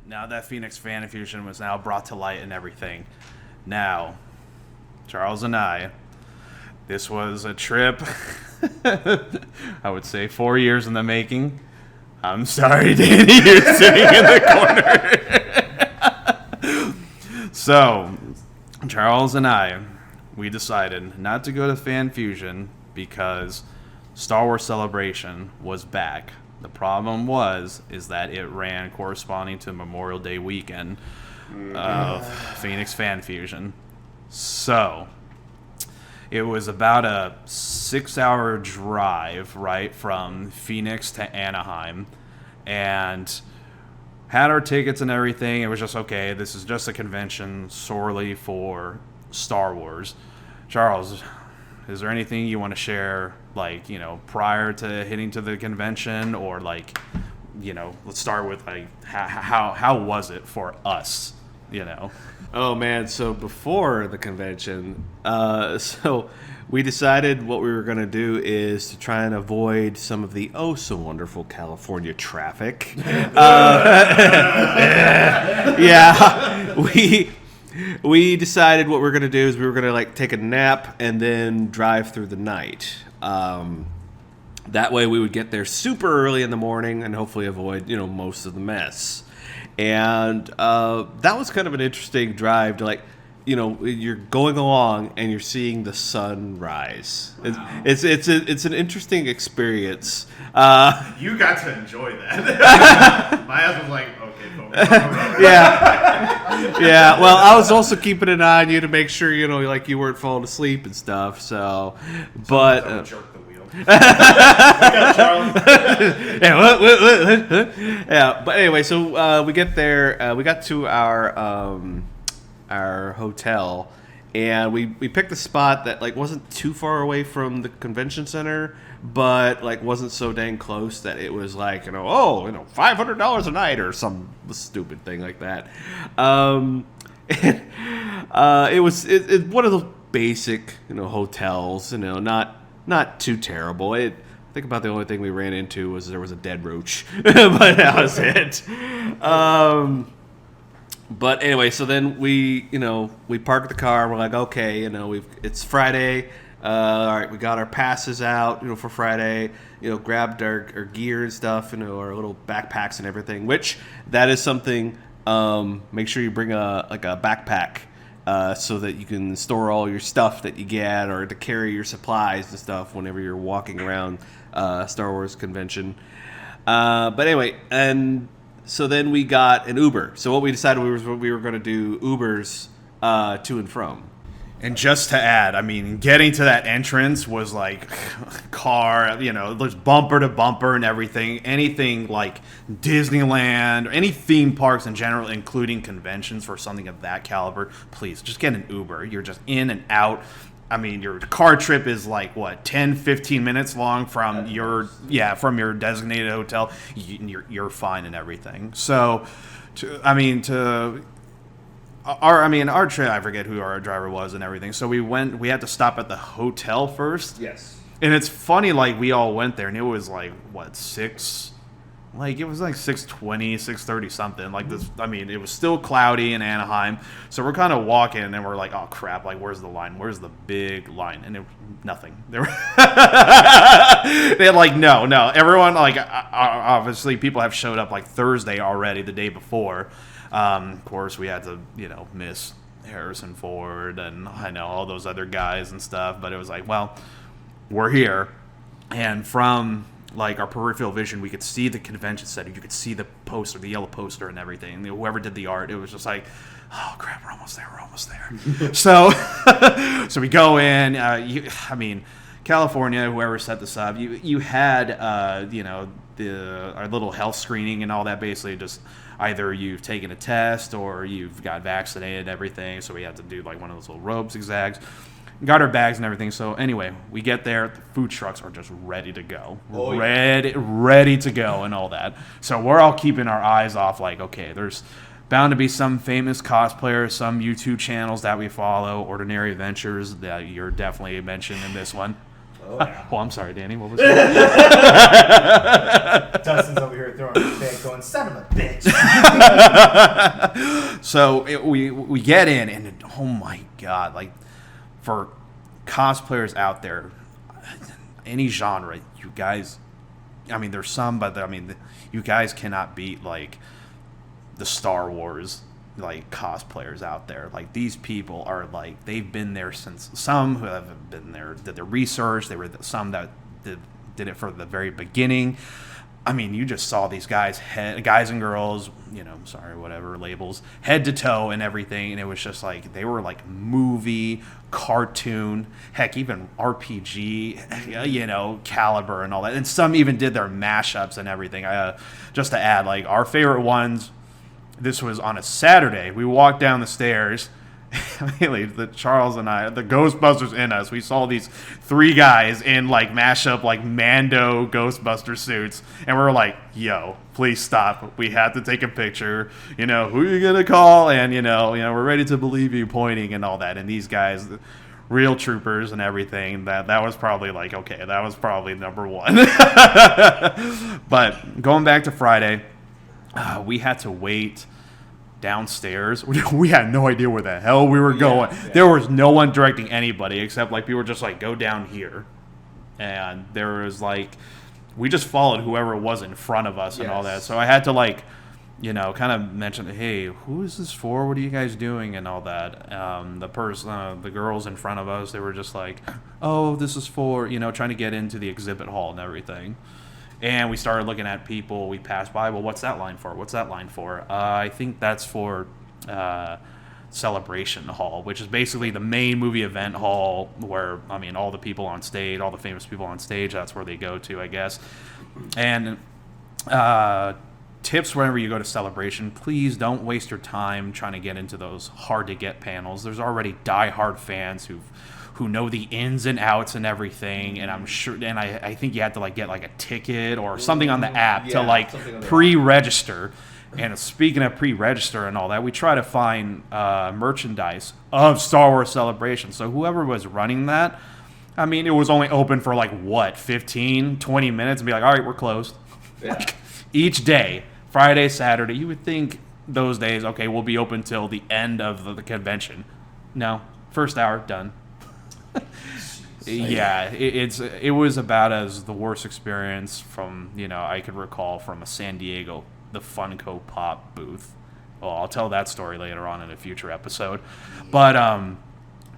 now that Phoenix Fan Fusion was now brought to light and everything, now, Charles and I, this was a trip, I would say 4 years in the making. I'm sorry, Danny, you're sitting in the corner. So, Charles and I, we decided not to go to Fan Fusion because Star Wars Celebration was back. The problem is that it ran corresponding to Memorial Day weekend of Phoenix Fan Fusion. So, it was about a 6-hour drive, right, from Phoenix to Anaheim, and had our tickets and everything. It was just, okay, this is just a convention solely for Star Wars. Charles, is there anything you want to share, like, prior to hitting to the convention, or like, let's start with like how was it for us, Oh man, so before the convention, so we decided what we were going to do is to try and avoid some of the oh so wonderful California traffic. Yeah, we decided what we were going to do is we were going to like take a nap and then drive through the night. That way we would get there super early in the morning and hopefully avoid, most of the mess. And that was kind of an interesting drive to, like, you're going along and you're seeing the sun rise. Wow. It's an interesting experience. You got to enjoy that. My husband was like, okay, cool. Yeah. Well, I was also keeping an eye on you to make sure, like you weren't falling asleep and stuff. So, but. Jerk the wheel. Yeah, but anyway, so we get there. We got to our hotel, and we picked a spot that like wasn't too far away from the convention center, but like wasn't so dang close that it was like $500 a night or some stupid thing like that. It was one of those basic hotels, not too terrible. I think about the only thing we ran into was there was a dead roach, but that was it. But anyway, so then we parked the car. We're like, okay, it's Friday. All right, we got our passes out, for Friday. Grabbed our gear and stuff, our little backpacks and everything. Which that is something. Make sure you bring a backpack. So that you can store all your stuff that you get, or to carry your supplies and stuff whenever you're walking around Star Wars convention. But anyway, and so then we got an Uber. So what we decided we were going to do Ubers to and from. And just to add, I mean, getting to that entrance was like car, there's bumper to bumper and everything. Anything like Disneyland or any theme parks in general, including conventions for something of that caliber, please just get an Uber. You're just in and out. I mean, your car trip is like, 10, 15 minutes long from your designated hotel. You're fine and everything. So, our trip, I forget who our driver was and everything. So we had to stop at the hotel first. Yes. And it's funny, like, we all went there and it was like, 6? Like, it was like 6:20, 6:30 something. Like, it was still cloudy in Anaheim. So we're kind of walking and we're like, oh crap, like, where's the line? Where's the big line? And nothing. They had like, no. Everyone, like, obviously people have showed up like Thursday already, the day before. Of course, we had to, miss Harrison Ford and I know all those other guys and stuff. But it was like, well, we're here. And from like our peripheral vision, we could see the convention center. You could see the poster, the yellow poster and everything. And whoever did the art, it was just like, oh crap, we're almost there. So we go in. California, whoever set this up, you had our little health screening and all that. Basically, just either you've taken a test or you've got vaccinated and everything. So we had to do like one of those little rope zigzags. Got our bags and everything. So anyway, we get there. The food trucks are just ready to go. Ready to go and all that. So we're all keeping our eyes off like, okay, there's bound to be some famous cosplayers, some YouTube channels that we follow, Ordinary Adventures that you're definitely mentioned in this one. Oh, yeah. Oh, I'm sorry, Danny. What was that? Dustin's over here throwing a fit, going, son of a bitch. So we get in, and oh my god, like for cosplayers out there, any genre, you guys. I mean, there's some, but I mean, you guys cannot beat like the Star Wars like cosplayers out there. Like these people are like they've been there since. Some who have been there did their research. They were some that did it from the very beginning. I mean, you just saw these guys, guys and girls, whatever labels, head to toe and everything, and it was just like they were like movie, cartoon, heck, even RPG, caliber and all that. And some even did their mashups and everything. Just to add, like our favorite ones. This was on a Saturday. We walked down the stairs. Charles and I, the Ghostbusters in us, we saw these three guys in like mashup, like Mando Ghostbuster suits, and we were like, "Yo, please stop. We have to take a picture. Who are you gonna call?" And we're ready to believe you, pointing and all that. And these guys, real troopers and everything. That was probably like okay, that was probably number one. But going back to Friday. We had to wait downstairs. We had no idea where the hell we were going. Yeah. There was no one directing anybody except like people were just like, go down here. And there was like, we just followed whoever was in front of us and all that. So I had to like, kind of mention, hey, who is this for? What are you guys doing? And all that. The girls in front of us, they were just like, oh, this is for, trying to get into the exhibit hall and everything. And we started looking at people we passed by. Well, what's that line for? What's that line for? I think that's for Celebration Hall, which is basically the main movie event hall where, all the people on stage, all the famous people on stage, that's where they go to, I guess. And tips whenever you go to Celebration, please don't waste your time trying to get into those hard-to-get panels. There's already die-hard fans who know the ins and outs and everything, and I'm sure, and I think you had to like get like a ticket or something on the app to like pre-register. And speaking of pre-register and all that, we try to find merchandise of Star Wars Celebration. So whoever was running that, it was only open for like 15, 20 minutes and be like, all right, we're closed. Yeah. Each day, Friday, Saturday, you would think those days, okay, we'll be open till the end of the convention. No, first hour, done. Yeah, it was about as the worst experience from I could recall from a San Diego, the Funko Pop booth. Well, I'll tell that story later on in a future episode. But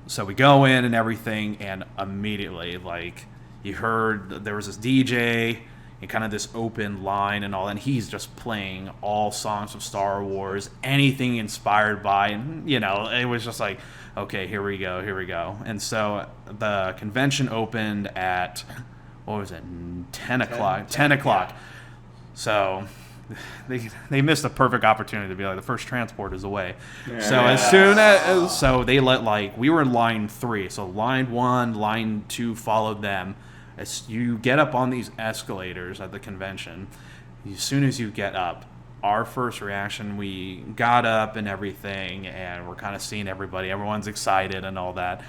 so we go in and everything, and immediately like you heard there was this DJ and kind of this open line and all, and he's just playing all songs of Star Wars, anything inspired by, and it was just like, okay, here we go. And so the convention opened at, what was it, 10 o'clock? 10 o'clock. So they missed a perfect opportunity to be like, the first transport is away. Yeah. So as soon as, they let we were in line 3. So line 1, line 2 followed them. As you get up on these escalators at the convention, as soon as you get up, our first reaction, we got up and everything, and we're kind of seeing everybody. Everyone's excited and all that.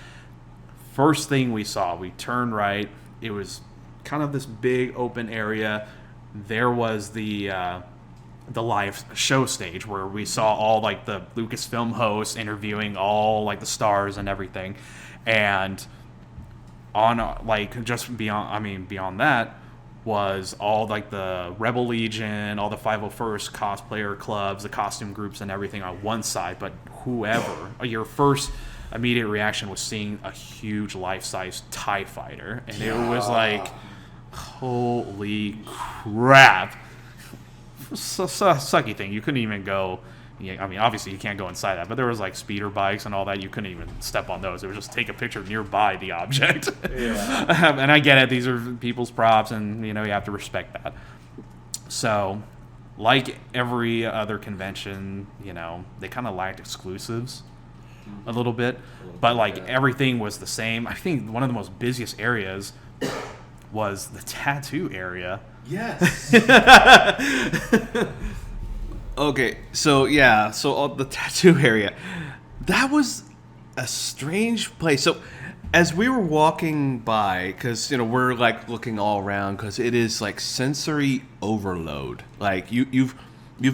First thing we saw, we turned right. It was kind of this big open area. There was the live show stage where we saw all like the Lucasfilm hosts interviewing all like the stars and everything. And on just beyond that was all like the Rebel Legion, all the 501st cosplayer clubs, the costume groups and everything on one side. But your first immediate reaction was seeing a huge life-size TIE fighter. And it was like, holy crap. Sucky thing. You couldn't even go. Obviously you can't go inside that, but there was like speeder bikes and all that. You couldn't even step on those. It was just take a picture nearby the object. Yeah. And I get it. These are people's props, and you have to respect that. So, like every other convention, they kind of lacked exclusives a little bit, but like everything was the same. I think one of the most busiest areas was the tattoo area. Yes. Okay, so the tattoo area, that was a strange place. So As we were walking by, because we're like looking all around, because it is like sensory overload. Like you've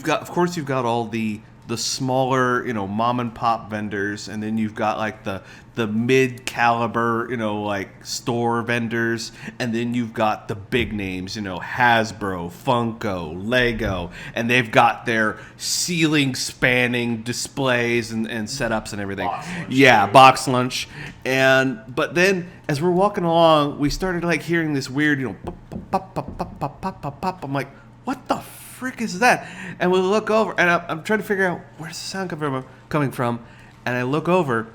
got, of course, you've got all the smaller mom and pop vendors, and then you've got like the mid caliber like store vendors, and then you've got the big names, Hasbro, Funko, Lego, and they've got their ceiling spanning displays and setups and everything. Box lunch. But then as we're walking along, we started like hearing this weird pop pop pop pop pop pop pop pop. I'm like, what the frick is that? And we look over, and I'm trying to figure out where's the sound coming from, and I look over,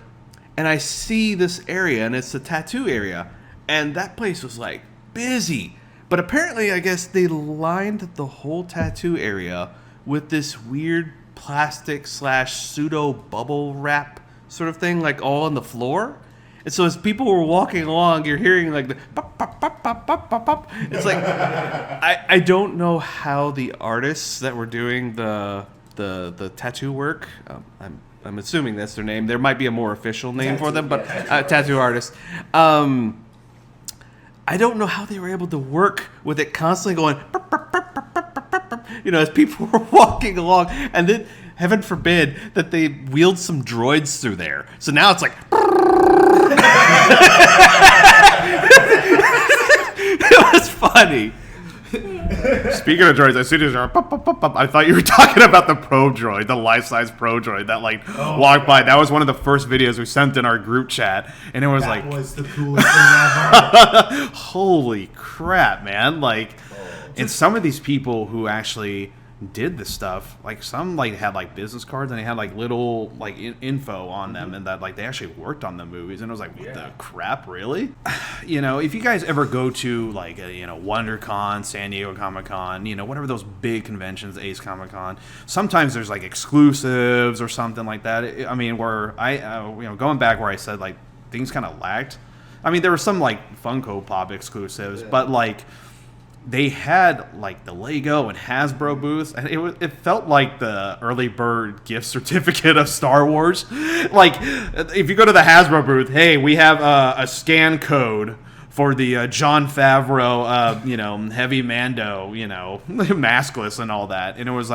and I see this area, and it's the tattoo area, and that place was like busy. But apparently, I guess they lined the whole tattoo area with this weird plastic / pseudo bubble wrap sort of thing, like all on the floor. And so as people were walking along, you're hearing like the pop, pop, pop, pop, pop, pop, pop. It's like, I don't know how the artists that were doing the tattoo work, I'm assuming that's their name. There might be a more official name for them, but tattoo artists. I don't know how they were able to work with it constantly going, pop, pop, pop, pop, pop, pop, pop, as people were walking along. And then, heaven forbid, that they wheeled some droids through there. So now it's like... It was funny. Speaking of droids, as soon as you're pop, pop, pop, pop, I thought you were talking about the Pro Droid, the life-size Pro Droid that walked by. That was one of the first videos we sent in our group chat, and it was that was the coolest thing ever. Holy crap, man! And some of these people who actually did this stuff, like some had business cards, and they had little info on them, and that they actually worked on the movies, and I was like, what the crap, really? If you guys ever go to WonderCon, San Diego Comic-Con, whatever those big conventions, Ace Comic-Con, sometimes there's exclusives or something like that. I mean, where going back where I said things kind of lacked. I mean, there were some Funko Pop exclusives, but they had the Lego and Hasbro booths, and it felt like the early bird gift certificate of Star Wars. If you go to the Hasbro booth, hey, we have a scan code for the Jon Favreau, heavy Mando, maskless and all that, and it was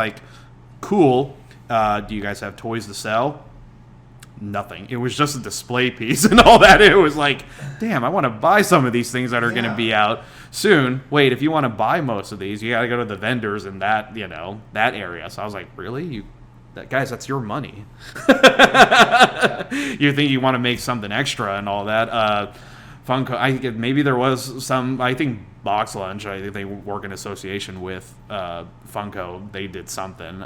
cool. Do you guys have toys to sell? Nothing. It was just a display piece and all that. It was damn, I want to buy some of these things that are going to be out soon. Wait, if you want to buy most of these, you got to go to the vendors in that, that area. So I was like, really? Guys, that's your money. You think you want to make something extra and all that. Funko, maybe there was some, I think Box Lunch, I think they work in association with Funko. They did something.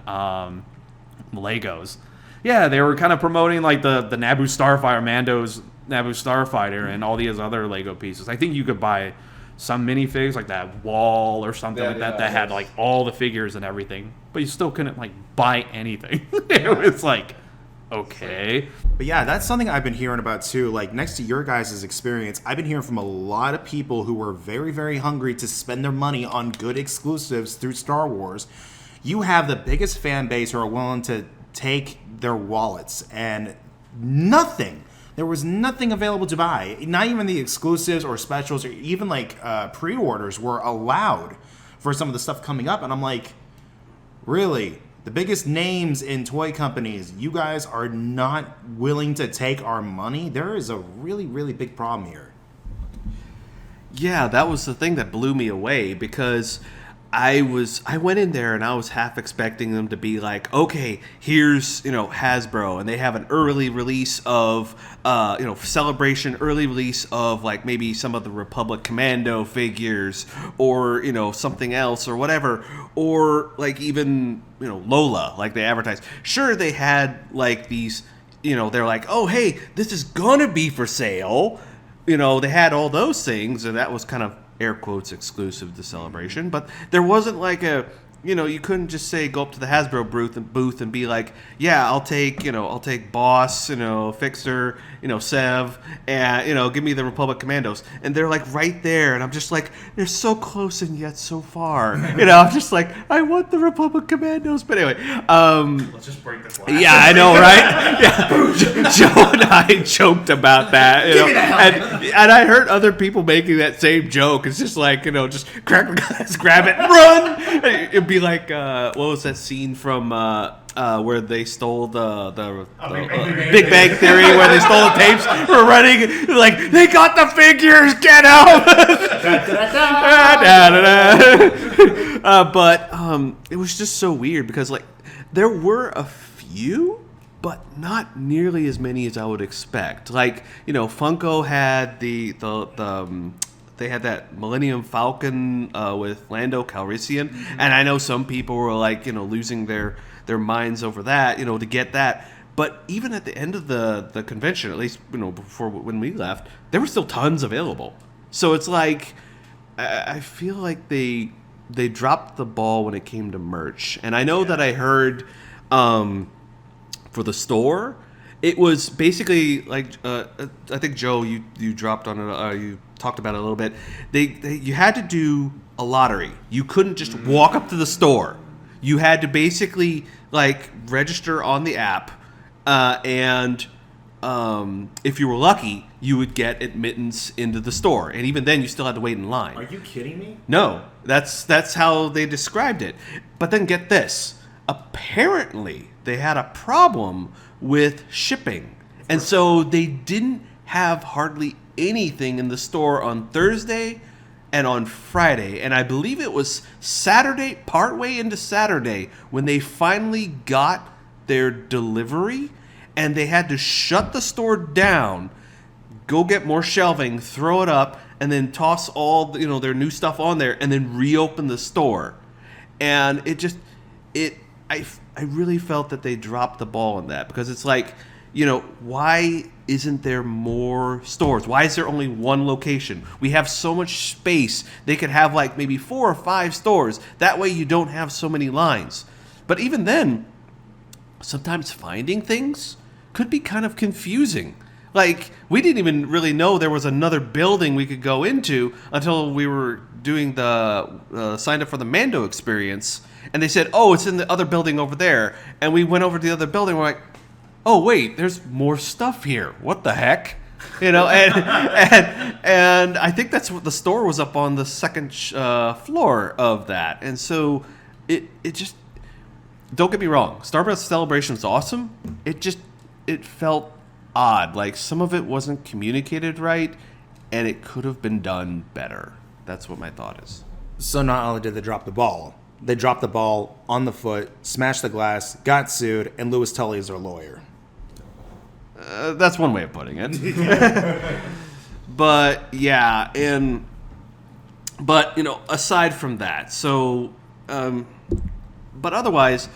Legos. Yeah, they were kind of promoting the Naboo Starfighter, Mando's Naboo Starfighter, and all these other Lego pieces. I think you could buy some minifigs like that wall or something that had all the figures and everything, but you still couldn't buy anything. It was okay. But yeah, that's something I've been hearing about too. Next to your guys' experience, I've been hearing from a lot of people who were very, very hungry to spend their money on good exclusives through Star Wars. You have the biggest fan base who are willing to take their wallets, and there was nothing available to buy. Not even the exclusives or specials or even pre-orders were allowed for some of the stuff coming up. And I'm like, really? The biggest names in toy companies, you guys are not willing to take our money? There is a really, really big problem here. Yeah, that was the thing that blew me away, because I went in there and I was half expecting them to be okay, here's, Hasbro, and they have an early release of, celebration, early release of maybe some of the Republic Commando figures, or, something else or whatever, or even, Lola, they advertised. Sure, they had these, they're oh, hey, this is gonna be for sale. They had all those things, and that was kind of air quotes exclusive to Celebration, but there wasn't you couldn't just say go up to the Hasbro booth and be like, yeah, I'll take Boss, Fixer, Sev, and give me the Republic Commandos, and they're like right there, and I'm just like, they're so close and yet so far, I'm just like, I want the Republic Commandos, but anyway, Let's just break the glass. yeah, I know, right? Yeah, Joe and I joked about that, Give me the helmet. and I heard other people making that same joke. It's just like, just crack the glass, grab it, run. It'd be like, what was that scene from where they stole the Big Bang Theory, where they stole the tapes? We're running, like, they got the figures, get out! But it was just so weird because, like, there were a few, but not nearly as many as I would expect. Like, Funko had they had that Millennium Falcon with Lando Calrissian, and I know some people were like, losing their minds over that, to get that. But even at the end of the convention, at least before when we left, there were still tons available. So it's like I feel like they dropped the ball when it came to merch, and I know that I heard for the store. It was basically like I think Joe, you dropped on it. You talked about it a little bit. You had to do a lottery. You couldn't just walk up to the store. You had to basically like register on the app, and if you were lucky, you would get admittance into the store. And even then, you still had to wait in line. Are you kidding me? No, that's how they described it. But then get this. Apparently, they had a problem with shipping. And so they didn't have hardly anything in the store on Thursday and on Friday. And I believe it was Saturday, partway into Saturday, when they finally got their delivery, and they had to shut the store down, go get more shelving, throw it up, and then toss all their new stuff on there, and then reopen the store. And I really felt that they dropped the ball on that, because it's like, why isn't there more stores? Why is there only one location? We have so much space. They could have like maybe 4 or 5 stores. That way you don't have so many lines. But even then, sometimes finding things could be kind of confusing. Like, we didn't even really know there was another building we could go into until we were doing the signed up for the Mando experience. And they said, oh, it's in the other building over there. And we went over to the other building. We're like, oh, wait, there's more stuff here. What the heck? And I think that's what the store was up on the second floor of that. And so it just, don't get me wrong, Starburst Celebration is awesome. It felt odd. Like, some of it wasn't communicated right, and it could have been done better. That's what my thought is. So not only did they drop the ball, they dropped the ball on the foot, smashed the glass, got sued, and Louis Tully is their lawyer. That's one way of putting it. But yeah, aside from that, so but otherwise,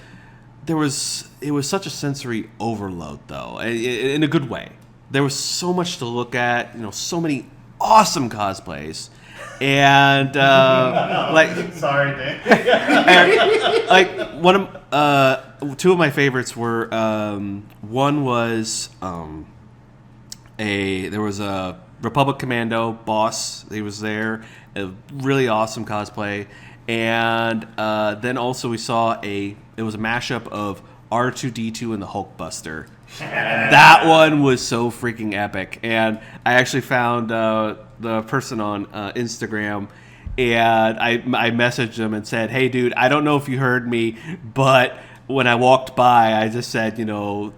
it was such a sensory overload, though, in a good way. There was so much to look at, so many awesome cosplays. And like, Sorry, Dan. and, like two of my favorites were one was there was a Republic Commando boss. He was there, a really awesome cosplay, and then also we saw it was a mashup of R2-D2 and the Hulkbuster. That one was so freaking epic, and I actually found the person on Instagram, and I messaged him and said, "Hey, dude, I don't know if you heard me, but when I walked by, I just said,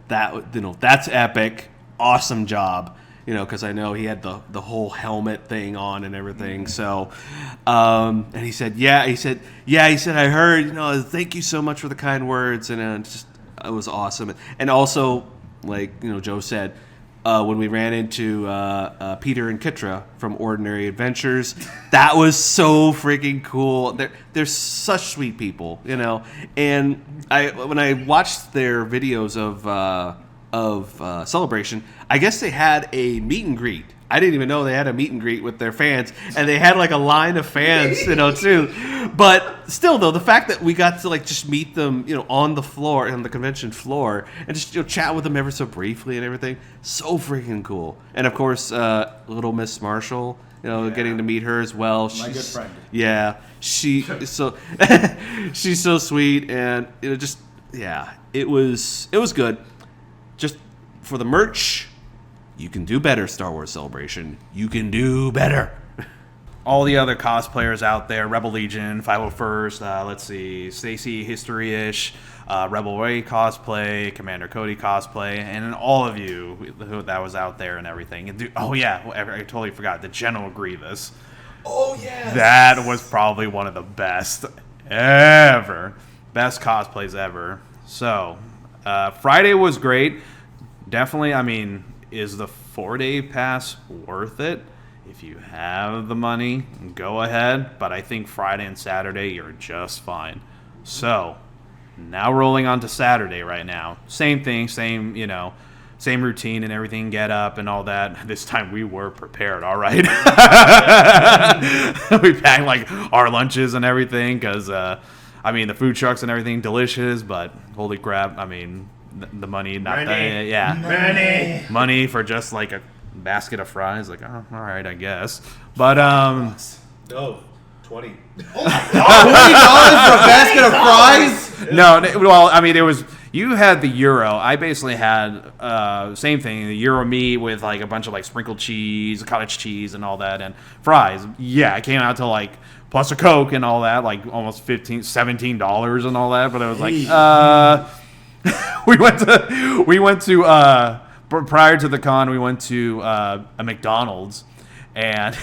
that's epic, awesome job." Because I know he had the whole helmet thing on and everything. So, and he said, I heard, thank you so much for the kind words. And it was awesome. And also, like, Joe said, when we ran into Peter and Kitra from Ordinary Adventures, that was so freaking cool. They're such sweet people, And when I watched their videos of Celebration, I guess they had a meet and greet. I didn't even know they had a meet and greet with their fans, and they had like a line of fans, too. But still, though, the fact that we got to like just meet them, on the floor, on the convention floor, and just chat with them ever so briefly and everything, so freaking cool. And of course, little Miss Marshall, getting to meet her as well. My good friend. Yeah, she's so she's so sweet, and it was good. Just for the merch, you can do better, Star Wars Celebration. You can do better. All the other cosplayers out there, Rebel Legion, 501st, let's see, Stacy History-ish, Rebel Ray cosplay, Commander Cody cosplay, and all of you that was out there and everything. And I totally forgot, the General Grievous. Oh, yeah. That was probably one of the best ever. Best cosplays ever. So, Friday was great. Definitely, is the 4-day pass worth it? If you have the money, go ahead. But I think Friday and Saturday, you're just fine. So, now rolling on to Saturday right now. Same thing, same routine and everything, get up and all that. This time we were prepared, all right? We packed, like, our lunches and everything because, the food trucks and everything, delicious, but holy crap, the money, not Money. money for just like a basket of fries. Like, oh, all right, I guess. But No, 20. $20 for a basket of fries? no, well, it was, you had the Euro. I basically had same thing, the Euro meat with like a bunch of like sprinkled cheese, cottage cheese, and all that, and fries. Yeah, it came out to like plus a Coke and all that, like almost $17 and all that. But it was like, we went to prior to the con, we went to a McDonald's, and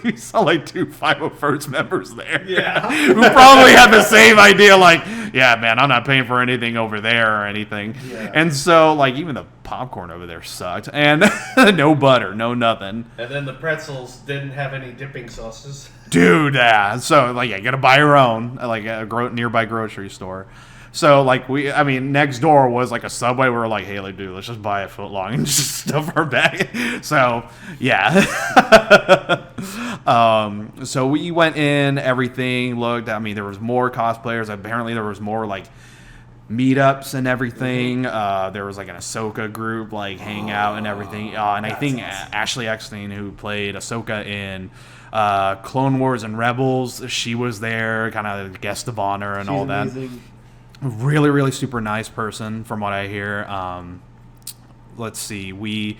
we saw like two 501st members there. Yeah. Who probably had the same idea, like, yeah, man, I'm not paying for anything over there or anything. Yeah. And so, like, even the popcorn over there sucked, and no butter, no nothing. And then the pretzels didn't have any dipping sauces. Dude, yeah. So, like, you gotta buy your own, like, a nearby grocery store. So, like, next door was, like, a Subway. We were like, hey, like, dude, let's just buy a foot long and just stuff our bag. So, yeah. So we went in, everything looked, there was more cosplayers. Apparently there was more, like, meetups and everything. There was, like, an Ahsoka group, like, hang out and everything. And I think Ashley Eckstein, who played Ahsoka in Clone Wars and Rebels, she was there, kind of guest of honor and all that. Amazing. Really, really super nice person, from what I hear. Let's see. We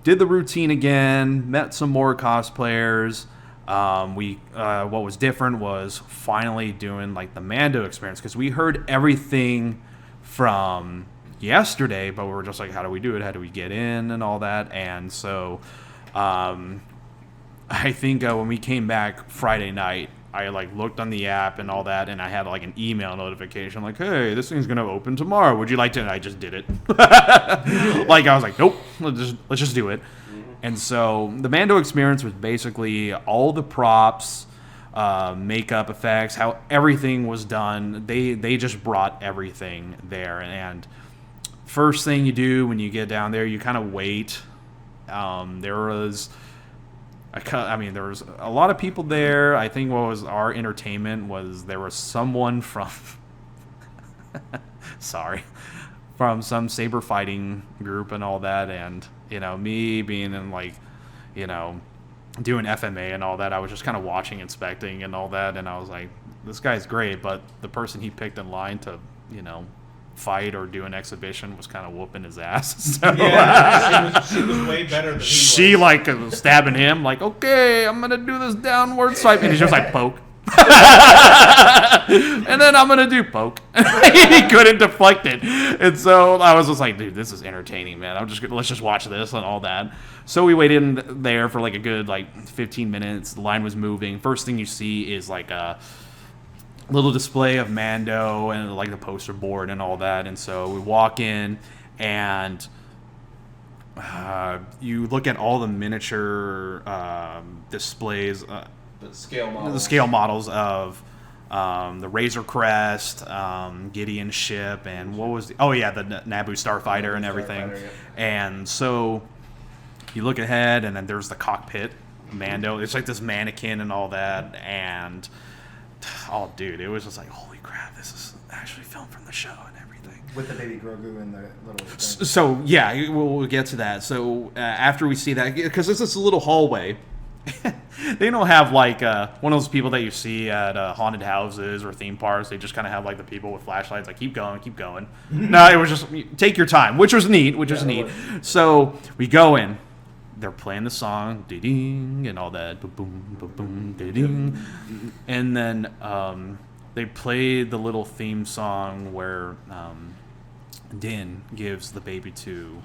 did the routine again, met some more cosplayers. What was different was finally doing like the Mando experience, because we heard everything from yesterday, but we were just like, how do we do it? How do we get in and all that? And so I think when we came back Friday night, I like looked on the app and all that, and I had like an email notification like, hey, this thing's gonna open tomorrow, would you like to? And I just did it. Like, I was like, nope, let's just do it. And so the Mando experience was basically all the props, makeup effects, how everything was done. They just brought everything there. And first thing you do when you get down there, you kind of wait. There was a lot of people there. I think what was our entertainment was there was someone from from some saber fighting group and all that, and me being in like doing FMA and all that, I was just kind of watching, inspecting and all that, and I was like, this guy's great, but the person he picked in line to fight or do an exhibition was kind of whooping his ass. So, Yeah, she was way better than he was. she like was stabbing him, like, okay, I'm gonna do this downward swipe, and he's just like, poke. And then I'm gonna do poke. He couldn't deflect it, and so I was just like, dude, this is entertaining, man. Let's just watch this and all that. So we waited in there for like a good 15 minutes. The line was moving. First thing you see is like a little display of Mando and like the poster board and all that. And so we walk in, and you look at all the miniature displays, The scale model. the scale models of the Razor Crest, Gideon ship, and what was the Naboo Starfighter and everything. Starfighter, yeah. And so you look ahead, and then there's the cockpit, Mando. It's like this mannequin and all that, and oh, dude, it was just like, holy crap, this is actually filmed from the show and everything. With the baby Grogu and the little thing. So yeah, we'll get to that. So after we see that, because it's this little hallway. They don't have like one of those people that you see at haunted houses or theme parks. They just kind of have like the people with flashlights, like keep going. No, it was just take your time, which was neat. So we go in. They're playing the song, ding, and all that, boom, boom, boom, ding, and then they play the little theme song where Din gives the baby to.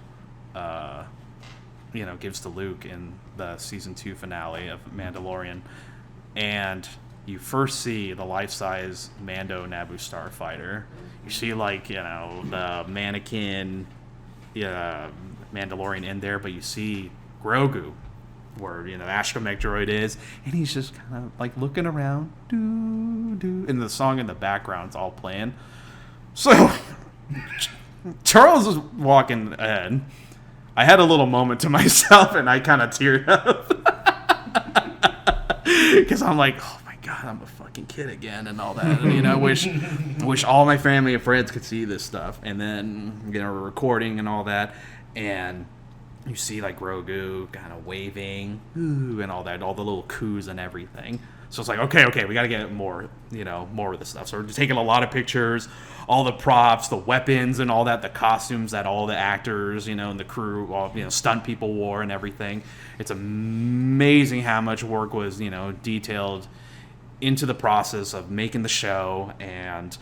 Gives to Luke in the season 2 finale of Mandalorian, and you first see the life-size Mando Naboo starfighter. You see the mannequin, Mandalorian in there, but you see Grogu, where astromech droid is, and he's just kind of like looking around, and the song in the background's all playing. So Charles is walking ahead. I had a little moment to myself, and I kind of teared up because I'm like, oh my god, I'm a fucking kid again, and all that. And, wish all my family and friends could see this stuff. And then we're recording and all that, and you see like Grogu kind of waving, and all that, all the little coups and everything. So it's like, okay, we got to get more of this stuff. So we're just taking a lot of pictures, all the props, the weapons and all that, the costumes that all the actors, and the crew, all, stunt people wore and everything. It's amazing how much work was, detailed into the process of making the show. And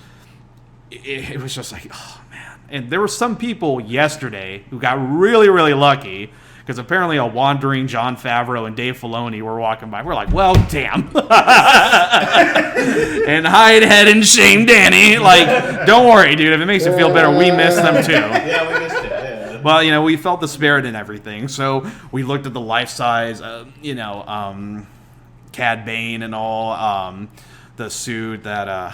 it was just like, oh, man. And there were some people yesterday who got really, really lucky, because apparently a wandering Jon Favreau and Dave Filoni were walking by. We're like, well, damn. And hide head and shame Danny. Like, don't worry, dude. If it makes you feel better, we missed them too. Yeah, we missed it. Yeah. Well, we felt the spirit and everything. So we looked at the life-size, Cad Bane and all, the suit that, oh,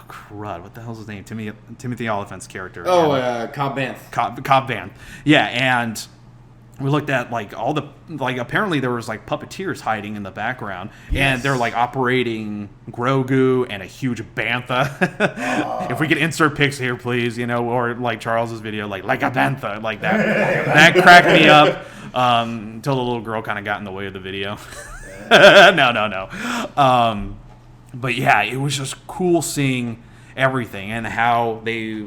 crud, what the hell's his name? Timothy Oliphant's character. Cobb Vanth. Cobb Vanth. Yeah, and we looked at all the apparently there was puppeteers hiding in the background, and they're operating Grogu and a huge bantha. If we could insert pics here, please, or Charles's video, like a bantha, like that. That cracked me up until the little girl kind of got in the way of the video. No. But yeah, it was just cool seeing everything and how the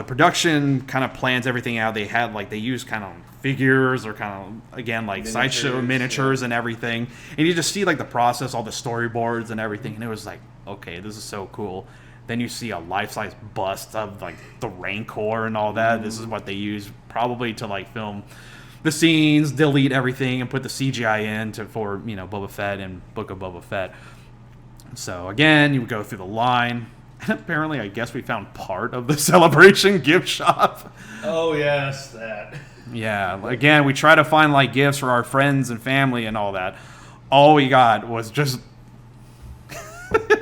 production kind of plans everything out. They had they use kind of figures or kind of again sideshow miniatures and everything, and you just see the process, all the storyboards and everything, and it was like, okay, this is so cool. Then you see a life-size bust of the Rancor and all that. This is what they use probably to film the scenes, delete everything, and put the CGI in for Boba Fett and Book of Boba Fett. So again, you would go through the line. And apparently, I guess we found part of the Celebration gift shop. Oh, yes, that. Yeah, again, we try to find gifts for our friends and family and all that. All we got was just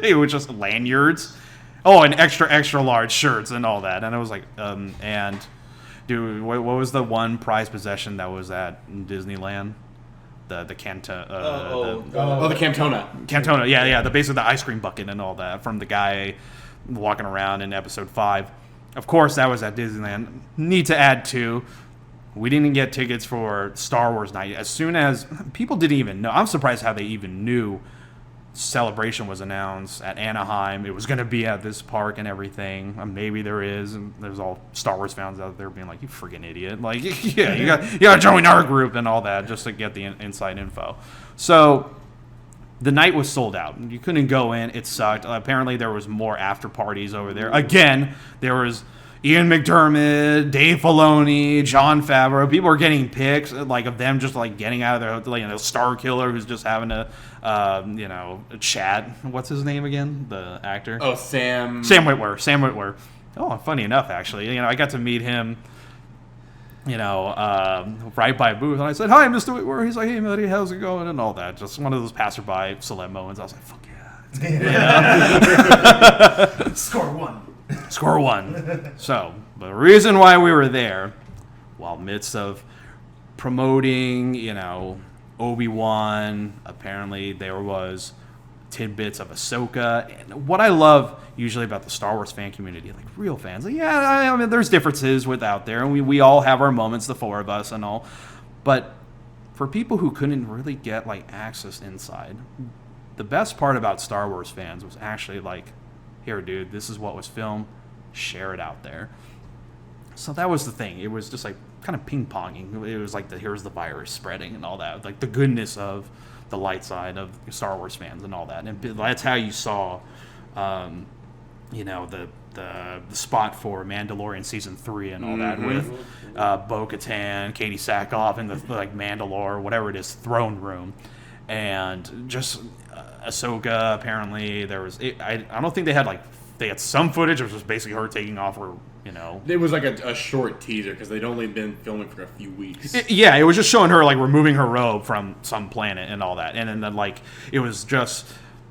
it was just lanyards. Oh, and extra large shirts and all that. And it was and dude, what was the one prized possession that was at Disneyland? The Cantona. The Cantona. Cantona, yeah, basically the ice cream bucket and all that from the guy walking around in episode 5. Of course, that was at Disneyland. Need to add too, we didn't get tickets for Star Wars night. As soon as people didn't even know, I'm surprised how they even knew Celebration was announced at Anaheim. It was going to be at this park and everything. Maybe there is, and there's all Star Wars fans out there being like, "You friggin' idiot!" Yeah, you got to join our group and all that just to get the inside info. So the night was sold out. You couldn't go in. It sucked. Apparently, there was more after parties over there. Again, there was Ian McDermott, Dave Filoni, Jon Favreau. People were getting pics of them just getting out of their Star Killer who's just having a chat. What's his name again? The actor? Oh, Sam Witwer. Oh, funny enough, actually, I got to meet him. Right by a booth, and I said, "Hi, Mr. Whitwer." He's like, "Hey, buddy, how's it going?" and all that. Just one of those passerby celeb moments. I was like, "Fuck yeah!" Score one. Score one. So, the reason why we were there, while midst of promoting, Obi-Wan. Apparently there was tidbits of Ahsoka. And what I love usually about the Star Wars fan community, like real fans, like, I mean, there's differences out there, and we all have our moments, the four of us and all. But for people who couldn't really get like access inside, the best part about Star Wars fans was actually like, here, dude, this is what was filmed. Share it out there. So that was the thing. It was just like kind of ping-ponging. It was like here's the virus spreading and all that. Like the goodness of the light side of Star Wars fans and all that. And that's how you saw, the spot for Mandalorian season 3 and all that with Bo-Katan, Katie Sackhoff, and the like Mandalore, whatever it is, throne room, and just Ahsoka. Apparently, there was. I don't think they had some footage. It was just basically her taking off her. It was like a short teaser because they'd only been filming for a few weeks. It was just showing her like removing her robe from some planet and all that, and then like it was just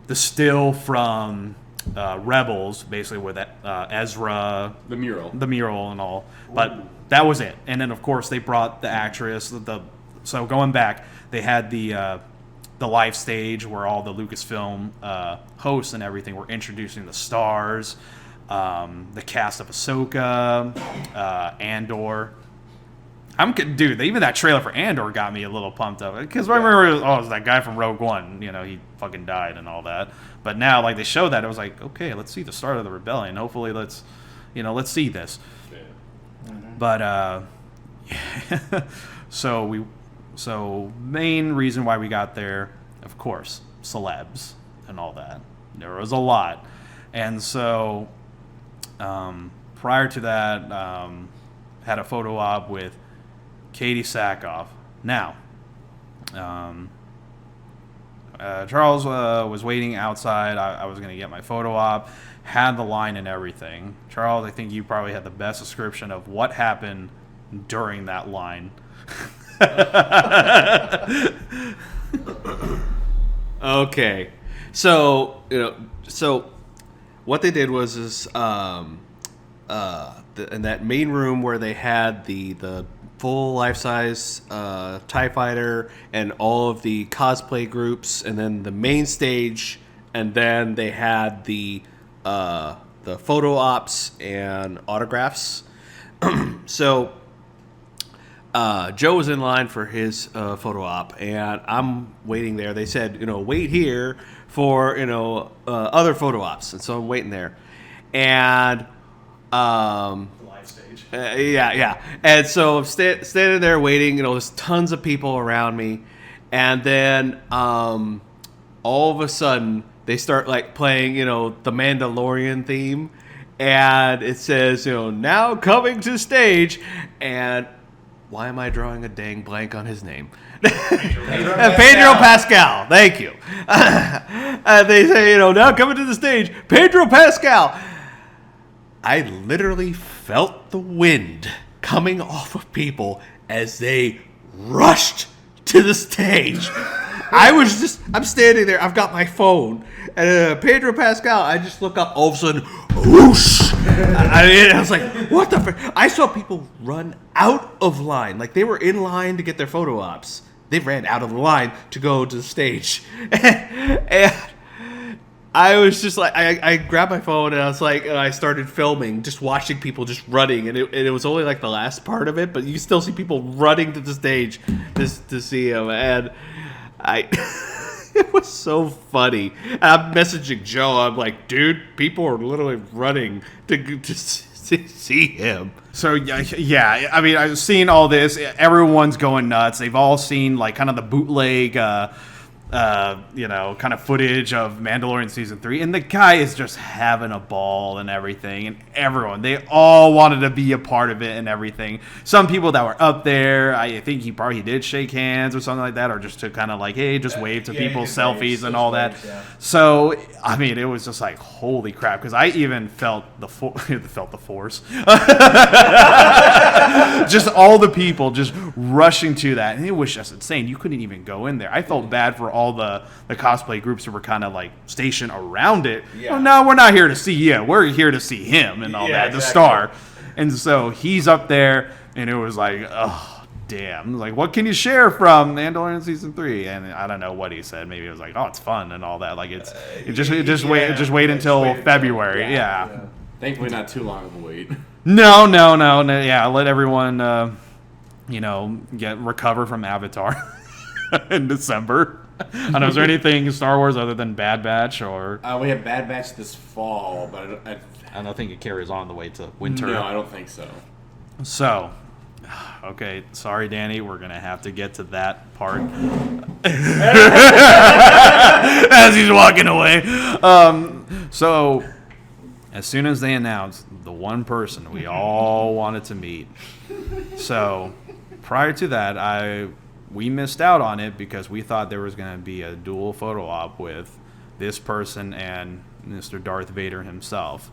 the still from Rebels, basically with Ezra, the mural, and all. But that was it. And then of course they brought the actress. So going back, they had the live stage where all the Lucasfilm hosts and everything were introducing the stars. The cast of Ahsoka, Andor. Dude, even that trailer for Andor got me a little pumped up because I remember it was that guy from Rogue One. He fucking died and all that. But now, like they showed that, it was like, okay, let's see the start of the rebellion. Hopefully, let's see this. Yeah. But so main reason why we got there, of course, celebs and all that. There was a lot, and so. Prior to that, had a photo op with Katie Sackhoff. Now, Charles was waiting outside. I was going to get my photo op, had the line and everything. Charles, I think you probably had the best description of what happened during that line. Okay, so what they did was in that main room where they had the full life-size TIE fighter and all of the cosplay groups, and then the main stage, and then they had the photo ops and autographs. So Joe was in line for his photo op, and I'm waiting there. They said, wait here for other photo ops, and so I'm waiting there, and Live stage. yeah, and so I'm standing there waiting. There's tons of people around me, and then all of a sudden they start like playing the Mandalorian theme, and it says now coming to stage, and why am I drawing a dang blank on his name? Pedro Pascal. Thank you. They say, now coming to the stage, Pedro Pascal. I literally felt the wind coming off of people as they rushed to the stage. I'm standing there, I've got my phone, and Pedro Pascal, I just look up, all of a sudden, whoosh! I was like, what the frick? I saw people run out of line. Like, they were in line to get their photo ops. They ran out of the line to go to the stage. And I was just like, I grabbed my phone and I was like, and I started filming, just watching people just running. And it was only like the last part of it, but you still see people running to the stage to see him. And it was so funny. And I'm messaging Joe. I'm like, dude, people are literally running to see him. So yeah. I mean, I've seen all this. Everyone's going nuts. They've all seen like kind of the bootleg, kind of footage of Mandalorian season 3, and the guy is just having a ball and everything, and they all wanted to be a part of it and everything. Some people that were up there, I think he probably did shake hands or something like that, or just to kind of like, hey, just wave to people, selfies and all that. Yeah. So I mean, it was just like, holy crap, because I even felt the force. Just all the people just rushing to that, and it was just insane. You couldn't even go in there. I felt bad for all the cosplay groups who were kind of like stationed around it. Yeah. Oh, no, we're not here to see you. We're here to see him and all that, exactly. The star. And so he's up there, and it was like, oh, damn. Like, what can you share from Mandalorian season 3? And I don't know what he said. Maybe it was like, oh, it's fun and all that. Like, just wait until February. Yeah. Thankfully, not too long of a wait. No. Yeah, let everyone, recover from Avatar in December. I don't know, is there anything Star Wars other than Bad Batch or? We have Bad Batch this fall, but I don't think it carries on the way to winter. No, I don't think so. So, okay, sorry, Danny, we're gonna have to get to that part as he's walking away. So, as soon as they announced the one person we all wanted to meet, so prior to that, we missed out on it because we thought there was gonna be a dual photo op with this person and Mr. Darth Vader himself.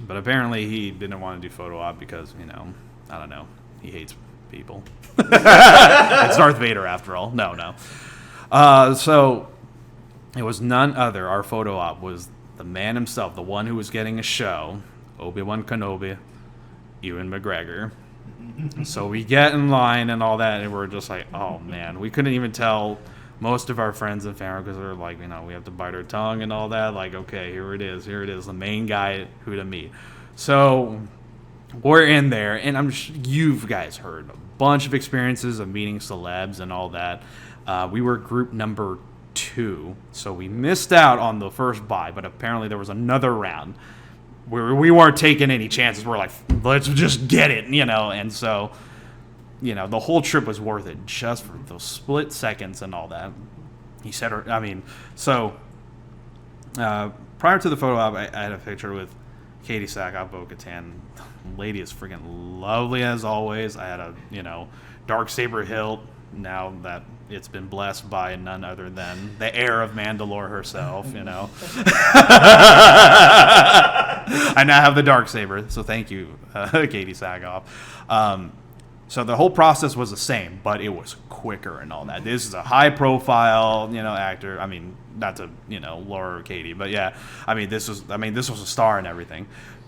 But apparently he didn't want to do photo op because, I don't know, he hates people. It's Darth Vader after all. No. So it was none other. Our photo op was the man himself, the one who was getting a show, Obi-Wan Kenobi, Ewan McGregor. So we get in line and all that, and we're just like, oh man, we couldn't even tell most of our friends and family because they're like, we have to bite our tongue and all that. Like, okay, here it is, the main guy who to meet. So we're in there, and you've guys heard a bunch of experiences of meeting celebs and all that. We were group number 2, so we missed out on the first buy, but apparently there was another round where we weren't taking any chances. We're like, let's just get it, and so, the whole trip was worth it just for those split seconds and all that. He said, so prior to the photo op, I had a picture with Katie Sackhoff, Bo-Katan. Lady is freaking lovely as always. I had a, dark saber hilt. Now that it's been blessed by none other than the heir of Mandalore herself, I now have the dark saber, so thank you, Katie Sackhoff. So the whole process was the same, but it was quicker and all that. This is a high-profile, actor. Not to, Laura Katie, but yeah. This was a star and everything.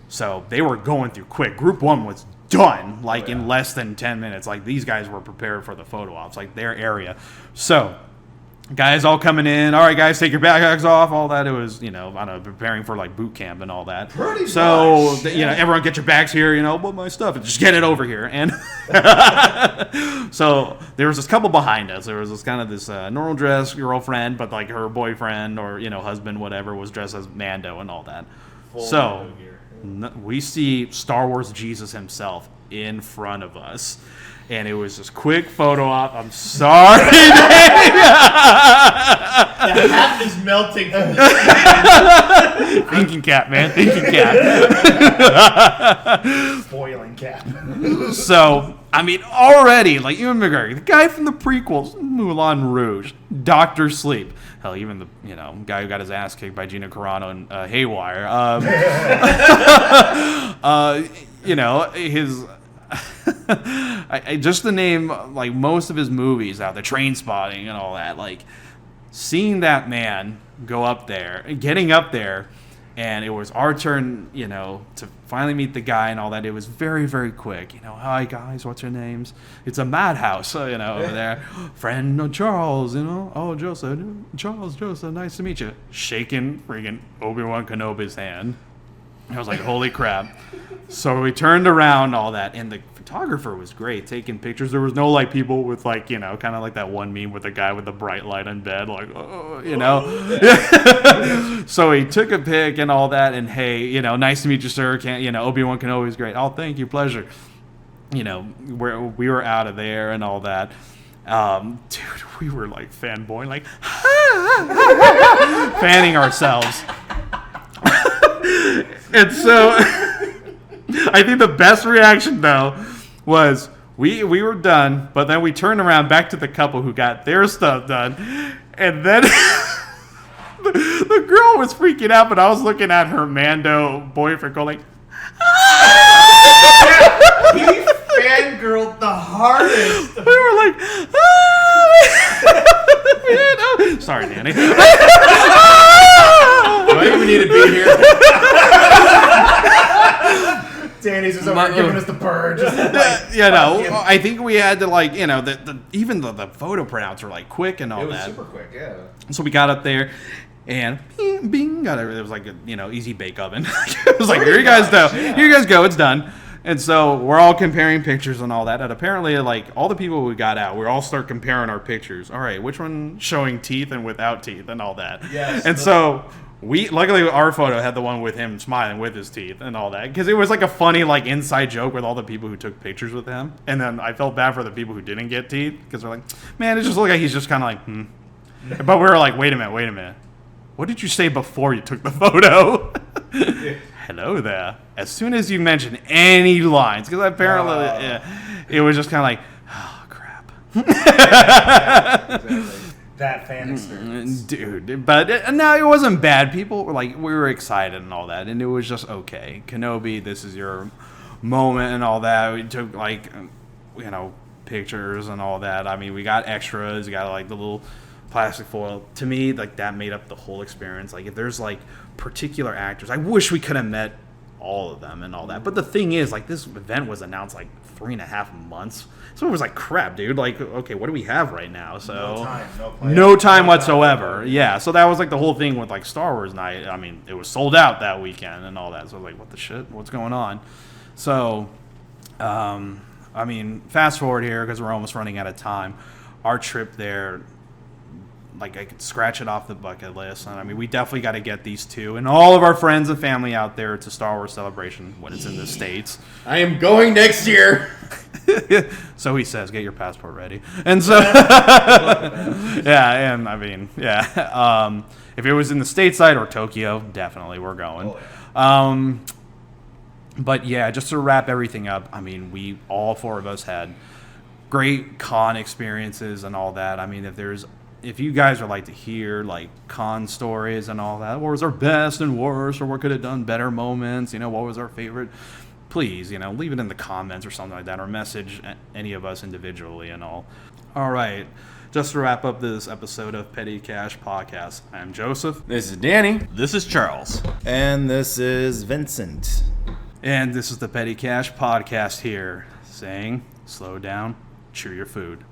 So they were going through quick. Group 1 was done, in less than 10 minutes. Like, these guys were prepared for the photo ops, their area. So, guys all coming in. All right, guys, take your backpacks off. All that. It was, preparing for boot camp and all that. Pretty so, much. Everyone get your bags here. Put my stuff and just get it over here. And so there was this couple behind us. There was this kind of this normal dress girlfriend, but her boyfriend or husband, whatever, was dressed as Mando and all that. So we see Star Wars Jesus himself in front of us. And it was this quick photo op. I'm sorry. The hat is melting. Thinking cap, man. Thinking cap. Boiling cap. So, already, Ewan McGregor, the guy from the prequels, Moulin Rouge, Dr. Sleep. Hell, even the, guy who got his ass kicked by Gina Carano and Haywire. His... just to name most of his movies out, the Train Spotting and all that, seeing that man go up there, getting up there, and it was our turn, to finally meet the guy and all that. It was very, very quick. Hi guys, what's your names? It's a madhouse, over there. Friend Charles, oh Joseph, Charles, Joseph, nice to meet you. Shaking freaking Obi-Wan Kenobi's hand. I was like, holy crap. So we turned around, all that, and the photographer was great, taking pictures. There was no, people with, kind of like that one meme with the guy with the bright light in bed, So he took a pic and all that, and hey, nice to meet you, sir. Obi-Wan Kenobi was great. Oh, thank you, pleasure. We were out of there and all that. Dude, we were, fanboying, fanning ourselves. And so, I think the best reaction, though, was we were done, but then we turned around back to the couple who got their stuff done, and then the girl was freaking out, but I was looking at her Mando boyfriend going He fangirled the hardest. We were like, sorry, Danny. Do I even need to be here? Danny's just over here giving us the bird. Just like, Yeah, no. I think we had to like, you know, even the photo printouts were like quick and all It was that. super quick, yeah. So we got up there, and bing, bing, got it. It was like a, you know, easy bake oven. It was like, here you guys go, here you guys go, it's done. And so we're all comparing pictures and all that. And apparently, like all the people we got out, we all start comparing our pictures. All right, which one showing teeth and without teeth and all that. Yes. And so luckily our photo had the one with him smiling with his teeth and all that, because it was like a funny like inside joke with all the people who took pictures with him. And then I felt bad for the people who didn't get teeth, because they're like, man, it just looked like he's just kind of like, But we were like, wait a minute. What did you say before you took the photo? Hello there. As soon as you mentioned any lines, because apparently it was just kind of like, oh, crap. Exactly. that fan experience. Dude, but no, it wasn't bad. People were like, we were excited and all that, and it was just okay. Kenobi, this is your moment and all that. We took like, you know, pictures and all that. I mean, we got extras. We got like the little plastic foil. To me, like that made up the whole experience. Like if there's like particular actors, I wish we could have met all of them and all that. But the thing is, like this event was announced like 3.5 months, so it was like crap, dude. Like okay, what do we have right now? So no time whatsoever. Yeah, so that was like the whole thing with like Star Wars night. I mean, it was sold out that weekend and all that. So I was like, what the shit? What's going on? So, I mean, fast forward here because we're almost running out of time. Our trip there, like I could scratch it off the bucket list, and I mean we definitely got to get these two and all of our friends and family out there to Star Wars Celebration when it's in the States. I am going next year. So he says, get your passport ready. And so yeah, and I mean if it was in the stateside or Tokyo, definitely we're going. But yeah, just to wrap everything up, I mean we all four of us had great con experiences and all that. I mean if you guys would like to hear like con stories and all that, what was our best and worst, or what could have done better moments, you know, what was our favorite, please, you know, leave it in the comments or something like that, or message any of us individually and all. All right, just to wrap up this episode of Petty Cash Podcast, I'm Joseph. This is Danny. This is Charles. And this is Vincent. And this is the Petty Cash Podcast here, saying, slow down, chew your food.